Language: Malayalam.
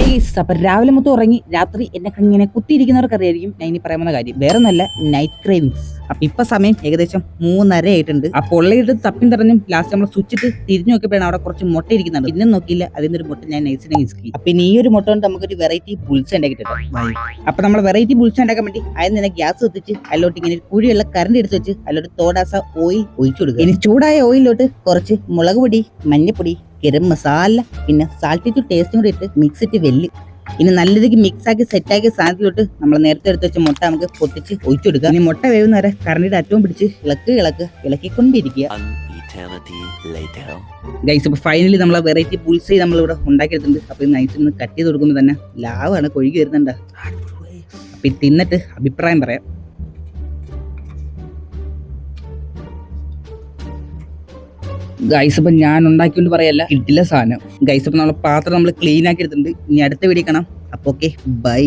ഗൈസ്, അപ്പൊ രാവിലെ മൊത്തം ഉറങ്ങി രാത്രി എന്നെ ഇങ്ങനെ കുത്തിയിരിക്കുന്നവർക്ക് അറിയായിരിക്കും ഞാൻ ഇനി പറയാവുന്ന കാര്യം. വേറെ ഒന്നല്ല, നൈറ്റ് ക്രേവിങ്സ്. അപ്പൊ ഇപ്പൊ സമയം ഏകദേശം 3:30 ആയിട്ടുണ്ട്. ആ പൊള്ളയിട്ട് തപ്പിൻ തറഞ്ഞും ലാസ്റ്റ് നമ്മൾ സ്വിച്ചിട്ട് തിരിഞ്ഞു നോക്കിയപ്പോഴാണ് അവിടെ കുറച്ച് മുട്ട ഇരിക്കുന്നുണ്ട്. പിന്നെ നോക്കിയില്ല, അതിന്റെ ഒരു മുട്ട ഞാൻ നൈസിനെ മിസ്കി. അപ്പൊ ഇനി ഈ ഒരു മുട്ട കൊണ്ട് നമുക്കൊരു വെറൈറ്റി ബുൾസ് ഉണ്ടാക്കിയിട്ടുണ്ട്. അപ്പൊ നമ്മൾ വെറൈറ്റി ബുൾസ് ഉണ്ടാക്കാൻ വേണ്ടി അതിന് തന്നെ ഗ്യാസ് കത്തിച്ച് അതിലോട്ട് ഇങ്ങനെ കുഴിയുള്ള കറണ്ട് എടുത്ത് വെച്ച് അതിലോട്ട് തോടാസ ഓയിൽ ഒഴിച്ചു കൊടുക്കുക. ഇനി ചൂടായ ഓയിലോട്ട് കുറച്ച് മുളക് പൊടി, മഞ്ഞപ്പൊടി, ഗരം മസാല, പിന്നെ സാൾട്ടി ടു ടേസ്റ്റും കൂടി ഇട്ട് മിക്സ് ഇട്ട് വെല്ല്. ഇനി നല്ല രീതിക്ക് മിക്സ് ആക്കി സെറ്റ് ആക്കിയ സാധനത്തിലോട്ട് നമ്മൾ നേരത്തെ എടുത്ത് വെച്ച മുട്ട നമുക്ക് പൊട്ടിച്ച് ഒഴിച്ചു കൊടുക്കുക. ഇനി മുട്ട വേവുന്ന വരെ കറണ്ടിയുടെ അറ്റവും പിടിച്ച് ഇളക്കിക്കൊണ്ടിരിക്കുക. ഗൈസ്, ഇപ്പൊ ഫൈനലി നമ്മളെ വെറൈറ്റി ബുൾസൈ നമ്മളിവിടെ ഉണ്ടാക്കിയെടുത്തിട്ടുണ്ട്. അപ്പൊ ഈ നൈസിൽ നിന്ന് കട്ട് ചെയ്ത് കൊടുക്കുമ്പോൾ തന്നെ ലാവാണ് കൊഴുകി വരുന്നുണ്ട്. അപ്പൊ ഇത് തിന്നിട്ട് അഭിപ്രായം പറയാം. ഗൈസ്, ഇപ്പൊ ഞാൻ ഉണ്ടാക്കിക്കൊണ്ട് പറയല്ല, കിട്ടില്ല സാധനം. ഗൈസ്, ഇപ്പൊ നമ്മളെ പാത്രം നമ്മൾ ക്ലീൻ ആക്കി എടുത്തിട്ടുണ്ട്. ഇനി അടുത്ത വീഡിയോ കാണാം. അപ്പൊ ഓക്കെ, ബൈ.